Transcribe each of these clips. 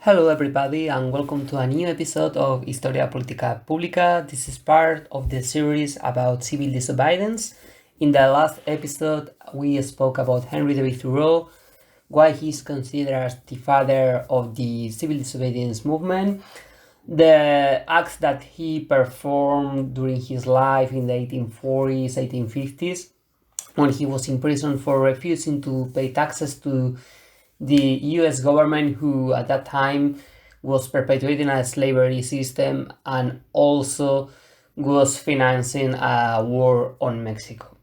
Hello, everybody, and welcome to a new episode of Historia Politica Pública. This is part of the series about civil disobedience. In the last episode, we spoke about Henry David Thoreau, why he's considered as the father of the civil disobedience movement, the acts that he performed during his life in the 1840s, 1850s, when he was in prison for refusing to pay taxes to the US government, who at that time was perpetuating a slavery system and also was financing a war on Mexico.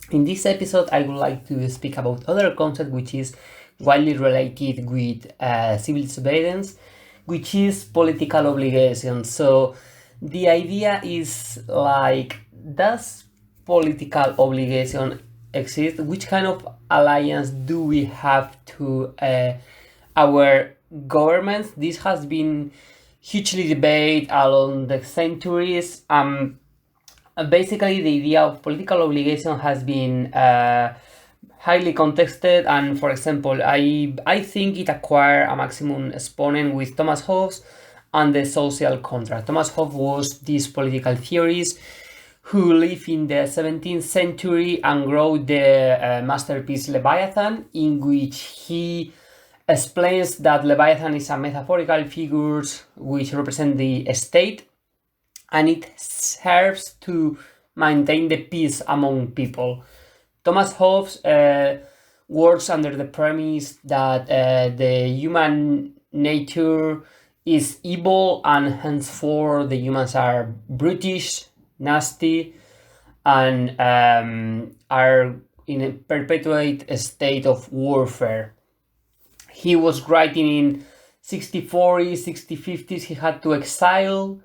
In this episode, I would like to speak about other concept which is widely related with civil disobedience, which is political obligation. So the idea is like, does political obligation exist? Which kind of alliance do we have to our governments? This has been hugely debated along the centuries. Basically, the idea of political obligation has been highly contested, and for example, I think it acquired a maximum exponent with Thomas Hobbes and the social contract. Thomas Hobbes was this political theorist who lived in the 17th century and wrote the masterpiece Leviathan, in which he explains that Leviathan is a metaphorical figure which represent the state, and it serves to maintain the peace among people. Thomas Hobbes works under the premise that the human nature is evil, and henceforth the humans are brutish, nasty, and are in a perpetuate state of warfare. He was writing in 6040s, 6050s. He had to exile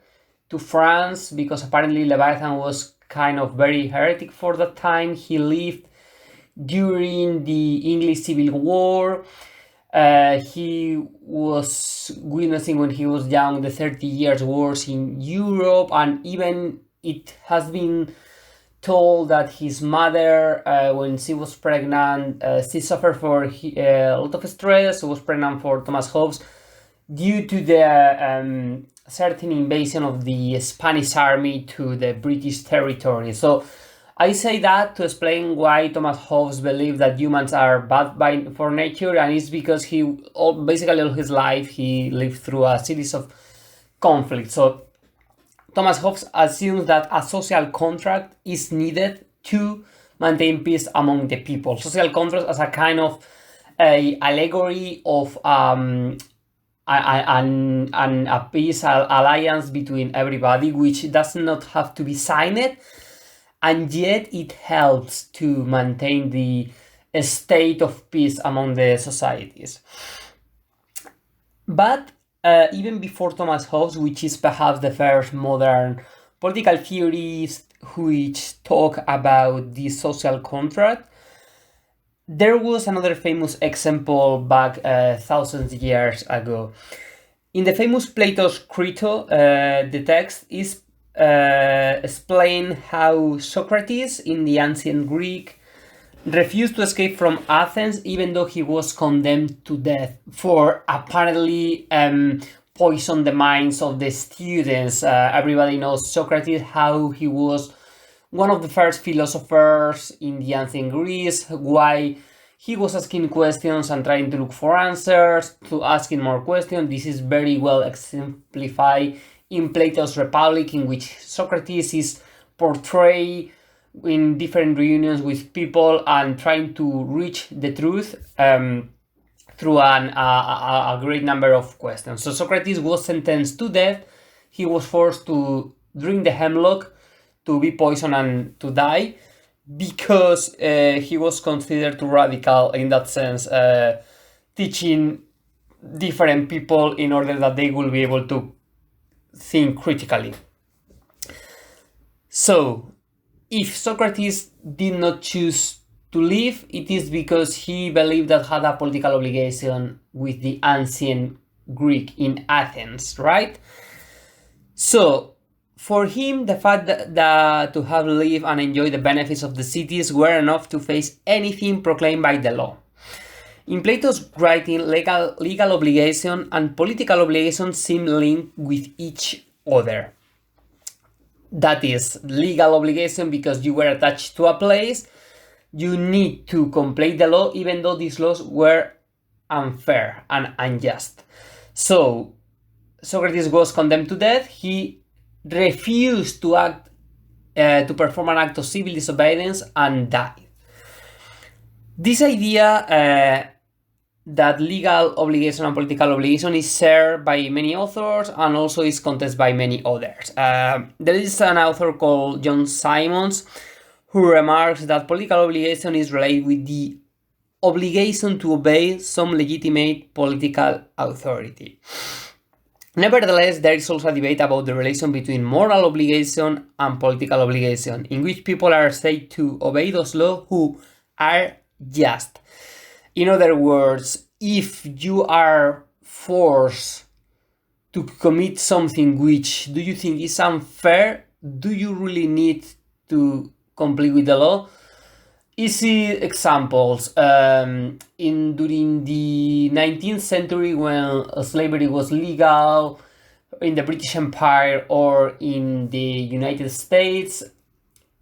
to France because apparently Leviathan was kind of very heretic for that time. He lived during the English Civil War. He was witnessing, when he was young, the 30 Years' Wars in Europe, and even it has been told that his mother, when she was pregnant, she suffered for a lot of stress. She was pregnant for Thomas Hobbes due to the certain invasion of the Spanish army to the British territory. So I say that to explain why Thomas Hobbes believed that humans are bad for nature, and it's because basically all his life he lived through a series of conflicts. So Thomas Hobbes assumes that a social contract is needed to maintain peace among the people. Social contract as a kind of allegory of a peace alliance between everybody, which does not have to be signed, and yet it helps to maintain the state of peace among the societies. But even before Thomas Hobbes, which is perhaps the first modern political theorist which talk about the social contract, there was another famous example back thousands of years ago. In the famous Plato's Crito, the text is explain how Socrates in the ancient Greek refused to escape from Athens, even though he was condemned to death for apparently poison the minds of the students. Everybody knows Socrates, how he was one of the first philosophers in the ancient Greece, why he was asking questions and trying to look for answers, to asking more questions. This is very well exemplified in Plato's Republic, in which Socrates is portrayed in different reunions with people and trying to reach the truth through a great number of questions. So Socrates was sentenced to death. He was forced to drink the hemlock, to be poisoned and to die, because he was considered too radical in that sense, teaching different people in order that they will be able to think critically. So if Socrates did not choose to live, it is because he believed that had a political obligation with the ancient Greek in Athens, right? So for him, the fact that to have lived and enjoy the benefits of the cities were enough to face anything proclaimed by the law. In Plato's writing, legal obligation and political obligation seem linked with each other. That is, legal obligation because you were attached to a place, you need to complete the law even though these laws were unfair and unjust. So, Socrates was condemned to death. He refused to perform an act of civil disobedience and died. This idea that legal obligation and political obligation is shared by many authors and also is contested by many others. There is an author called John Simons who remarks that political obligation is related with the obligation to obey some legitimate political authority. Nevertheless, there is also a debate about the relation between moral obligation and political obligation, in which people are said to obey those laws who are just. In other words, if you are forced to commit something which do you think is unfair, do you really need to comply with the law? Easy examples. During the 19th century, when slavery was legal in the British Empire or in the United States,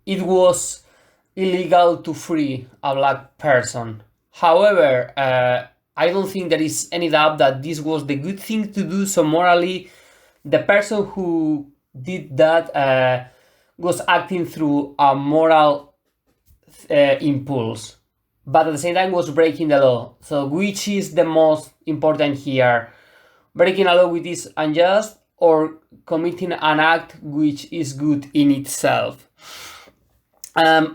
it was illegal to free a black person. However, I don't think there is any doubt that this was the good thing to do. So morally, the person who did that was acting through a moral impulse, but at the same time was breaking the law. So which is the most important here? Breaking a law which is unjust or committing an act which is good in itself?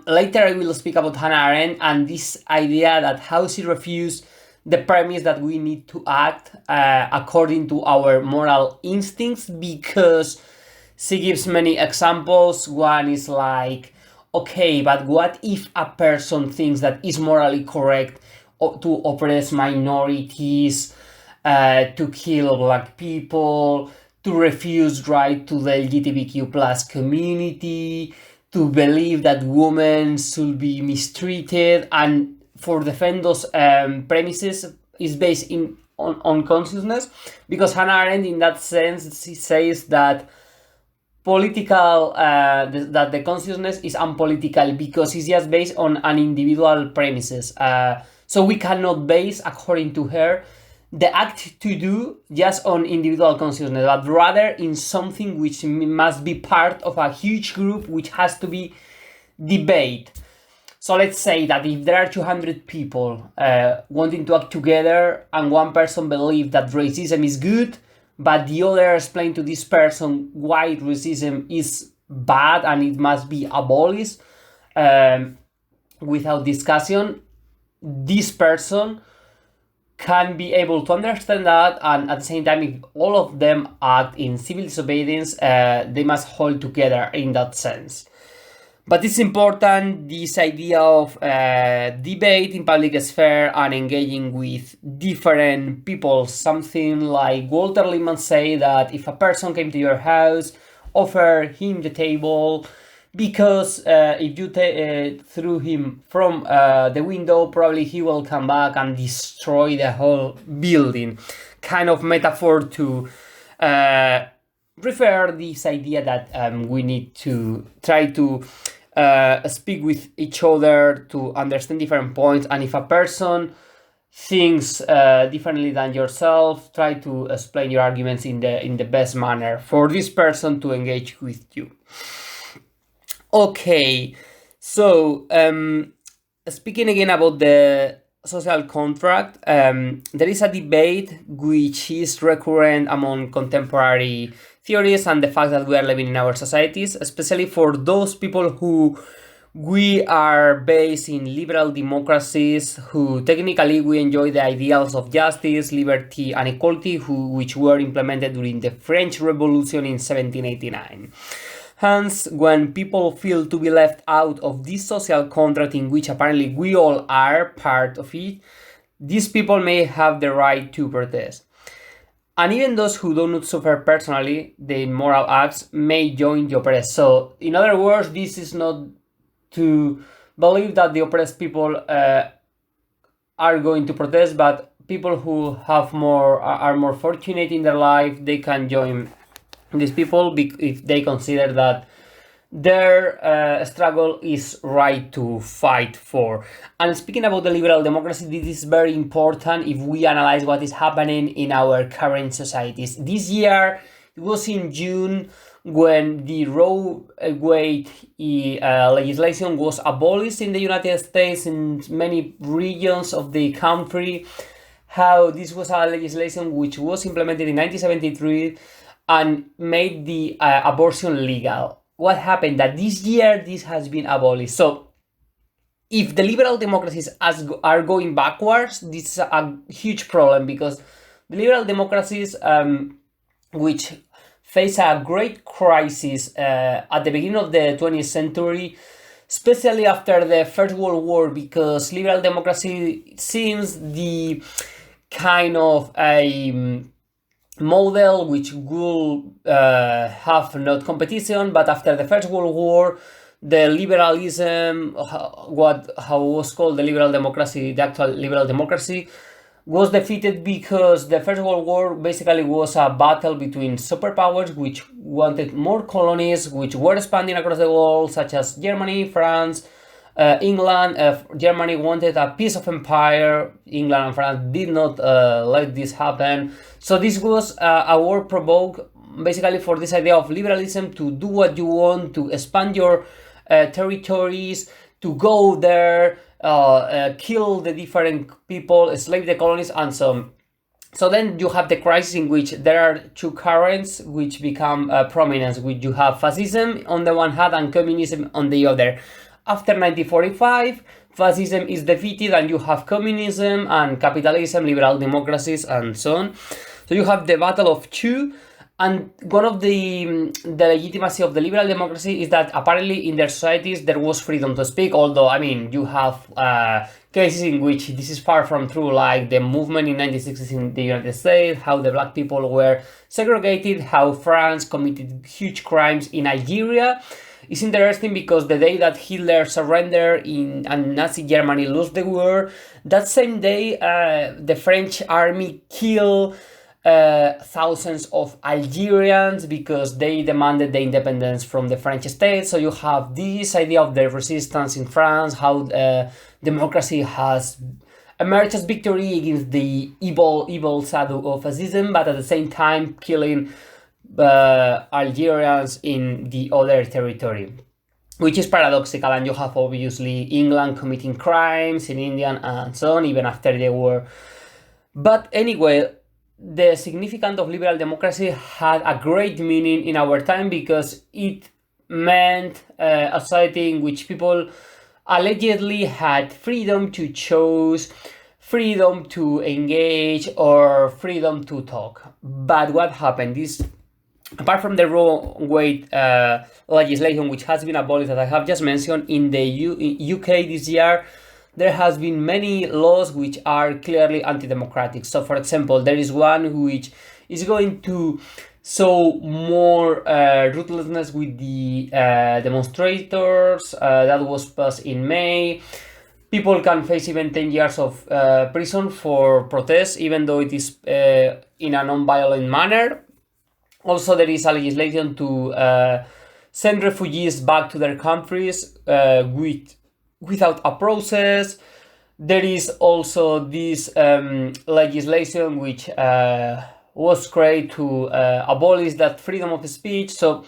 Later I will speak about Hannah Arendt and this idea that how she refused the premise that we need to act according to our moral instincts, because she gives many examples. One is like, okay, but what if a person thinks that it's morally correct to oppress minorities, to kill black people, to refuse right to the LGBTQ plus community, to believe that women should be mistreated, and for defend those premises is based on consciousness, because Hannah Arendt in that sense she says that that the consciousness is unpolitical because it's just based on an individual premises. So we cannot base, according to her, the act to do just on individual consciousness, but rather in something which must be part of a huge group which has to be debate. So let's say that if there are 200 people wanting to act together and one person believes that racism is good, but the other explain to this person why racism is bad and it must be abolished without discussion, this person can be able to understand that, and at the same time, if all of them act in civil disobedience, they must hold together in that sense. But it's important, this idea of debate in public sphere and engaging with different people. Something like Walter Lippmann say that if a person came to your house, offer him the table, because if you threw him from the window, probably he will come back and destroy the whole building. Kind of metaphor to refer this idea that we need to try to speak with each other to understand different points, and if a person thinks differently than yourself, try to explain your arguments in the best manner for this person to engage with you. Okay, so speaking again about the social contract, there is a debate which is recurrent among contemporary theories and the fact that we are living in our societies, especially for those people who we are based in liberal democracies, who technically we enjoy the ideals of justice, liberty and equality which were implemented during the French Revolution in 1789. Hence, when people feel to be left out of this social contract in which apparently we all are part of it, these people may have the right to protest. And even those who do not suffer personally the immoral acts may join the oppressed. So, in other words, this is not to believe that the oppressed people are going to protest, but people who have are more fortunate in their life, they can join these people if they consider that their struggle is right to fight for. And speaking about the liberal democracy, this is very important if we analyze what is happening in our current societies. This year, it was in June when the Roe Wade legislation was abolished in the United States, in many regions of the country. How this was a legislation which was implemented in 1973 and made the abortion legal. What happened that this year this has been abolished. So if the liberal democracies are going backwards, this is a huge problem, because the liberal democracies, which face a great crisis at the beginning of the 20th century, especially after the First World War, because liberal democracy seems the kind of a model which will have not competition, but after the First World War, the liberalism, how was called the liberal democracy, the actual liberal democracy, was defeated because the First World War basically was a battle between superpowers which wanted more colonies, which were expanding across the world, such as Germany, France, England. Germany wanted a piece of empire. England and France did not let this happen. So this was a war provoked basically for this idea of liberalism, to do what you want, to expand your territories, to go there, kill the different people, enslave the colonies, and so on. So then you have the crisis in which there are two currents which become prominent, which you have fascism on the one hand and communism on the other. After 1945, fascism is defeated and you have communism and capitalism, liberal democracies, and so on. So you have the battle of two. And one of the legitimacy of the liberal democracy is that apparently in their societies there was freedom to speak, although, I mean, you have cases in which this is far from true, like the movement in 1960s in the United States, how the black people were segregated, how France committed huge crimes in Algeria. It's interesting because the day that Hitler surrendered and Nazi Germany lost the war, that same day the French army killed thousands of Algerians because they demanded the independence from the French state. So you have this idea of the resistance in France, how democracy has emerged as victory against the evil shadow of fascism, but at the same time killing Algerians in the other territory, which is paradoxical. And you have obviously England committing crimes in India and so on, even after the war. But anyway, the significance of liberal democracy had a great meaning in our time, because it meant a society in which people allegedly had freedom to choose, freedom to engage, or freedom to talk. But what happened? This, apart from the Roe Wade legislation, which has been abolished, as I have just mentioned, in the UK this year, there has been many laws which are clearly anti-democratic. So, for example, there is one which is going to show more ruthlessness with the demonstrators. That was passed in May. People can face even 10 years of prison for protests, even though it is in a non-violent manner. Also, there is a legislation to send refugees back to their countries without a process. There is also this legislation which was created to abolish that freedom of speech. So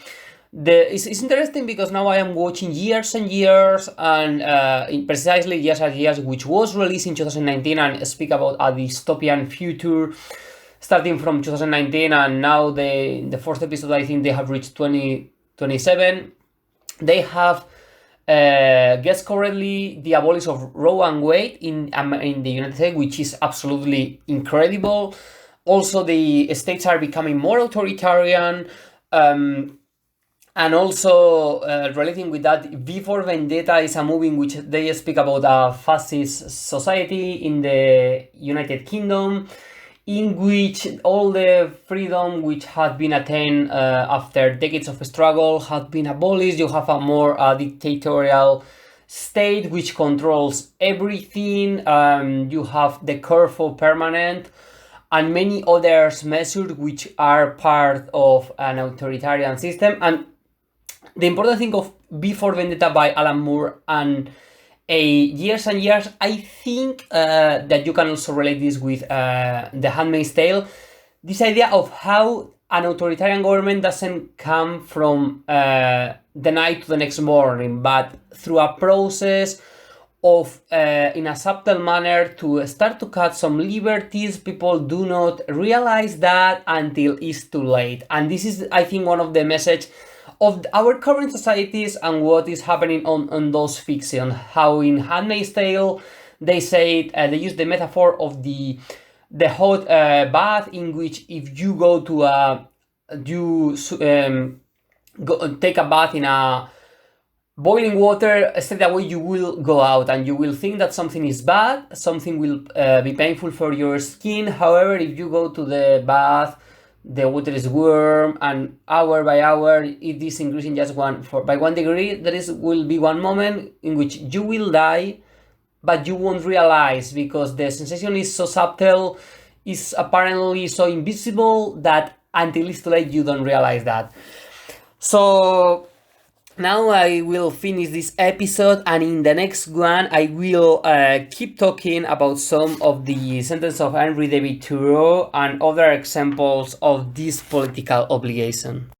it's interesting because now I am watching Years and Years, and precisely Years and Years, which was released in 2019 and speak about a dystopian future starting from 2019, and now the first episode, I think they have reached 2027. They have guessed correctly the abolition of Roe and Wade in the United States, which is absolutely incredible. Also, the states are becoming more authoritarian, and also relating with that, V for Vendetta is a movie in which they speak about a fascist society in the United Kingdom, in which all the freedom which had been attained after decades of struggle had been abolished. You have a more dictatorial state which controls everything. You have the careful permanent and many other measures which are part of an authoritarian system. And the important thing of Before Vendetta by Alan Moore and years and years, I think that you can also relate this with The Handmaid's Tale. This idea of how an authoritarian government doesn't come from the night to the next morning, but through a process of, in a subtle manner, to start to cut some liberties. People do not realize that until it's too late. And this is, I think, one of the message of our current societies and what is happening on those fiction. How in Handmaid's Tale they say they use the metaphor of the hot bath, in which if you go to take a bath in a boiling water, straight away you will go out and you will think that something is bad, something will be painful for your skin. However, if you go to the bath, the water is warm, and hour by hour it is increasing just by 1 degree. Will be one moment in which you will die, but you won't realize, because the sensation is so subtle, is apparently so invisible, that until it's too late you don't realize that. So now I will finish this episode, and in the next one I will keep talking about some of the sentences of Henry David Thoreau and other examples of this political obligation.